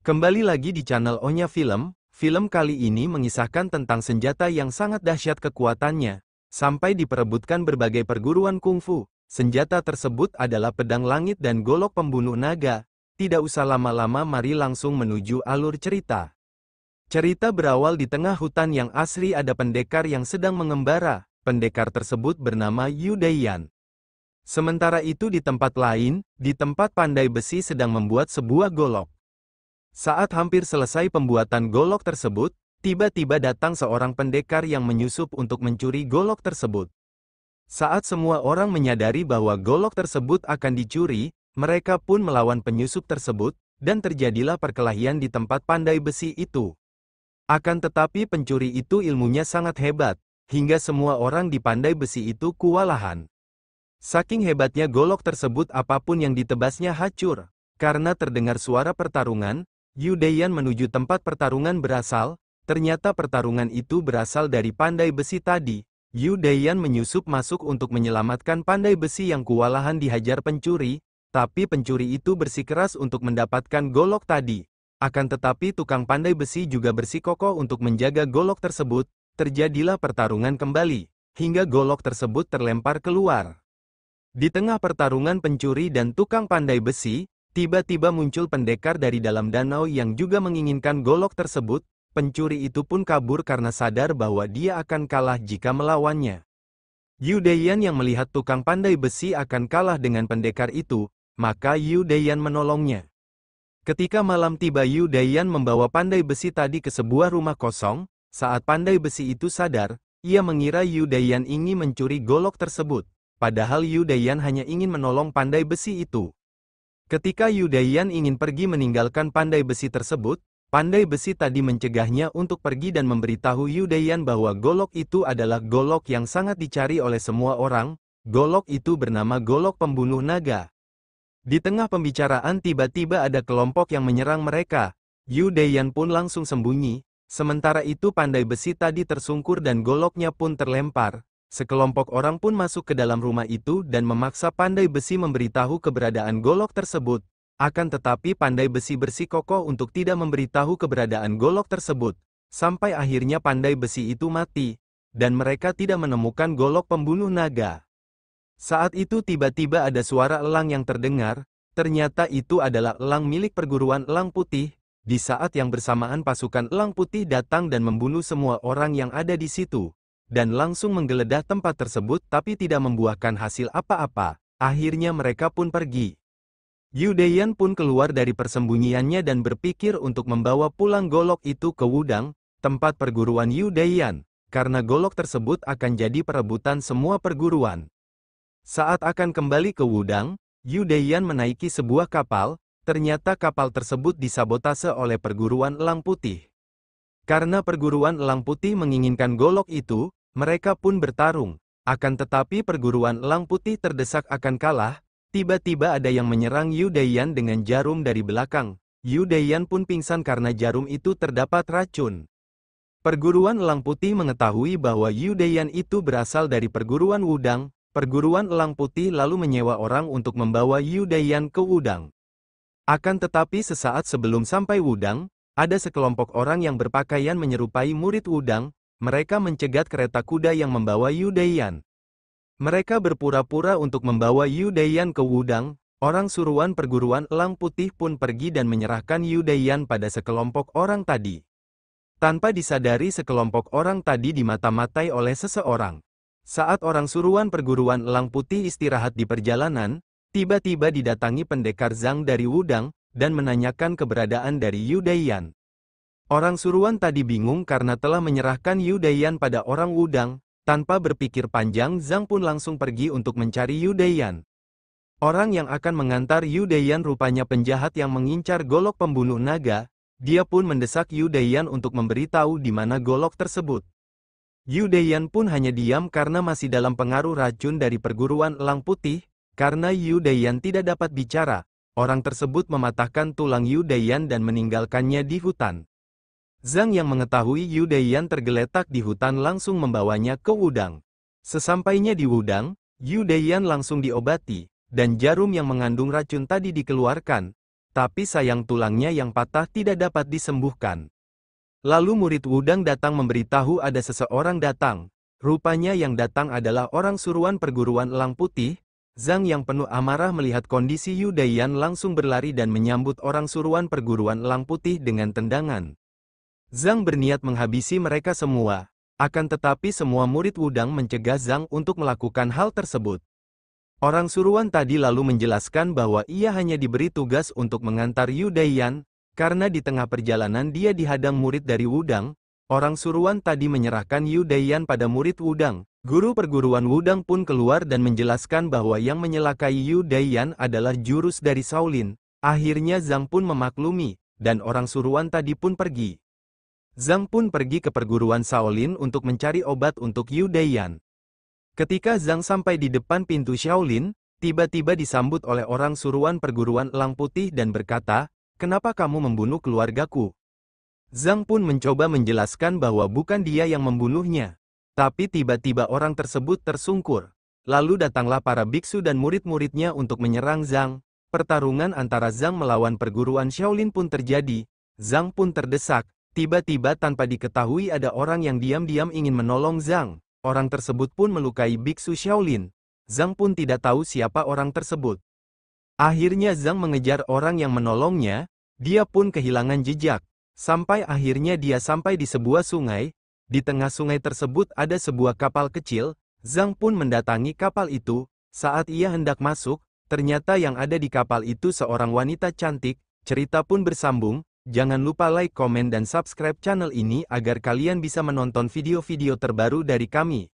Kembali lagi di channel Onya Film. Film kali ini mengisahkan tentang senjata yang sangat dahsyat kekuatannya, sampai diperebutkan berbagai perguruan kungfu. Senjata tersebut adalah pedang langit dan golok pembunuh naga. Tidak usah lama-lama, mari langsung menuju alur cerita. Cerita berawal di tengah hutan yang asri. Ada pendekar yang sedang mengembara. Pendekar tersebut bernama Yu Daiyan. Sementara itu di tempat lain, di tempat pandai besi sedang membuat sebuah golok. Saat hampir selesai pembuatan golok tersebut, tiba-tiba datang seorang pendekar yang menyusup untuk mencuri golok tersebut. Saat semua orang menyadari bahwa golok tersebut akan dicuri, mereka pun melawan penyusup tersebut, dan terjadilah perkelahian di tempat pandai besi itu. Akan tetapi pencuri itu ilmunya sangat hebat, hingga semua orang di pandai besi itu kewalahan. Saking hebatnya golok tersebut, apapun yang ditebasnya hancur. Karena terdengar suara pertarungan, Yu Daiyan menuju tempat pertarungan berasal. Ternyata pertarungan itu berasal dari pandai besi tadi. Yu Daiyan menyusup masuk untuk menyelamatkan pandai besi yang kewalahan dihajar pencuri, tapi pencuri itu bersikeras untuk mendapatkan golok tadi. Akan tetapi tukang pandai besi juga bersikukuh untuk menjaga golok tersebut. Terjadilah pertarungan kembali, hingga golok tersebut terlempar keluar. Di tengah pertarungan pencuri dan tukang pandai besi, tiba-tiba muncul pendekar dari dalam danau yang juga menginginkan golok tersebut. Pencuri itu pun kabur karena sadar bahwa dia akan kalah jika melawannya. Yu Daiyan yang melihat tukang pandai besi akan kalah dengan pendekar itu, maka Yu Daiyan menolongnya. Ketika malam tiba, Yu Daiyan membawa pandai besi tadi ke sebuah rumah kosong. Saat pandai besi itu sadar, ia mengira Yu Daiyan ingin mencuri golok tersebut. Padahal Yu Daiyan hanya ingin menolong pandai besi itu. Ketika Yu Daiyan ingin pergi meninggalkan pandai besi tersebut, pandai besi tadi mencegahnya untuk pergi dan memberitahu Yu Daiyan bahwa golok itu adalah golok yang sangat dicari oleh semua orang. Golok itu bernama golok pembunuh naga. Di tengah pembicaraan tiba-tiba ada kelompok yang menyerang mereka. Yu Daiyan pun langsung sembunyi. Sementara itu pandai besi tadi tersungkur dan goloknya pun terlempar. Sekelompok orang pun masuk ke dalam rumah itu dan memaksa pandai besi memberitahu keberadaan golok tersebut. Akan tetapi pandai besi bersikukuh untuk tidak memberitahu keberadaan golok tersebut. Sampai akhirnya pandai besi itu mati, dan mereka tidak menemukan golok pembunuh naga. Saat itu tiba-tiba ada suara elang yang terdengar. Ternyata itu adalah elang milik perguruan elang putih. Di saat yang bersamaan pasukan elang putih datang dan membunuh semua orang yang ada di situ, dan langsung menggeledah tempat tersebut tapi tidak membuahkan hasil apa-apa. Akhirnya mereka pun pergi. Yu Daiyan pun keluar dari persembunyiannya dan berpikir untuk membawa pulang golok itu ke Wudang, tempat perguruan Yu Daiyan, karena golok tersebut akan jadi perebutan semua perguruan. Saat akan kembali ke Wudang, Yu Daiyan menaiki sebuah kapal. Ternyata kapal tersebut disabotase oleh perguruan elang putih. Karena perguruan elang putih menginginkan golok itu, mereka pun bertarung. Akan tetapi perguruan elang putih terdesak akan kalah. Tiba-tiba ada yang menyerang Yu Daiyan dengan jarum dari belakang. Yu Daiyan pun pingsan karena jarum itu terdapat racun. Perguruan elang putih mengetahui bahwa Yu Daiyan itu berasal dari perguruan Wudang. Perguruan elang putih lalu menyewa orang untuk membawa Yu Daiyan ke Wudang. Akan tetapi sesaat sebelum sampai Wudang, ada sekelompok orang yang berpakaian menyerupai murid Wudang. Mereka mencegat kereta kuda yang membawa Yu Daiyan. Mereka berpura-pura untuk membawa Yu Daiyan ke Wudang. Orang suruhan perguruan elang putih pun pergi dan menyerahkan Yu Daiyan pada sekelompok orang tadi. Tanpa disadari sekelompok orang tadi dimata-matai oleh seseorang. Saat orang suruhan perguruan elang putih istirahat di perjalanan, tiba-tiba didatangi pendekar Zhang dari Wudang, dan menanyakan keberadaan dari Yu Daiyan. Orang suruhan tadi bingung karena telah menyerahkan Yu Daiyan pada orang Wudang. Tanpa berpikir panjang, Zhang pun langsung pergi untuk mencari Yu Daiyan. Orang yang akan mengantar Yu Daiyan rupanya penjahat yang mengincar golok pembunuh naga. Dia pun mendesak Yu Daiyan untuk memberitahu di mana golok tersebut. Yu Daiyan pun hanya diam karena masih dalam pengaruh racun dari perguruan elang putih. Karena Yu Daiyan tidak dapat bicara, orang tersebut mematahkan tulang Yu Daiyan dan meninggalkannya di hutan. Zhang yang mengetahui Yu Daiyan tergeletak di hutan langsung membawanya ke Wudang. Sesampainya di Wudang, Yu Daiyan langsung diobati, dan jarum yang mengandung racun tadi dikeluarkan. tapi sayang tulangnya yang patah tidak dapat disembuhkan. Lalu murid Wudang datang memberitahu ada seseorang datang. Rupanya yang datang adalah orang suruhan perguruan Elang Putih. Zhang yang penuh amarah melihat kondisi Yu Daiyan langsung berlari dan menyambut orang suruhan perguruan Elang Putih dengan tendangan. Zhang berniat menghabisi mereka semua. Akan tetapi semua murid Wudang mencegah Zhang untuk melakukan hal tersebut. Orang suruhan tadi lalu menjelaskan bahwa ia hanya diberi tugas untuk mengantar Yu Daiyan, karena di tengah perjalanan dia dihadang murid dari Wudang. Orang suruhan tadi menyerahkan Yu Daiyan pada murid Wudang. Guru perguruan Wudang pun keluar dan menjelaskan bahwa yang menyelakai Yu Daiyan adalah jurus dari Shaolin. Akhirnya Zhang pun memaklumi, dan orang suruhan tadi pun pergi. Zhang pun pergi ke perguruan Shaolin untuk mencari obat untuk Yu Daiyan. Ketika Zhang sampai di depan pintu Shaolin, tiba-tiba disambut oleh orang suruhan perguruan Elang Putih dan berkata, "Kenapa kamu membunuh keluargaku?" Zhang pun mencoba menjelaskan bahwa bukan dia yang membunuhnya. Tapi tiba-tiba orang tersebut tersungkur. Lalu datanglah para biksu dan murid-muridnya untuk menyerang Zhang. Pertarungan antara Zhang melawan perguruan Shaolin pun terjadi. Zhang pun terdesak. Tiba-tiba tanpa diketahui ada orang yang diam-diam ingin menolong Zhang. Orang tersebut pun melukai biksu Shaolin. Zhang pun tidak tahu siapa orang tersebut. Akhirnya Zhang mengejar orang yang menolongnya. Dia pun kehilangan jejak. Sampai akhirnya dia sampai di sebuah sungai. Di tengah sungai tersebut ada sebuah kapal kecil. Zhang pun mendatangi kapal itu. Saat ia hendak masuk, ternyata yang ada di kapal itu seorang wanita cantik. Cerita pun bersambung. Jangan lupa like, komen dan subscribe channel ini agar kalian bisa menonton video-video terbaru dari kami.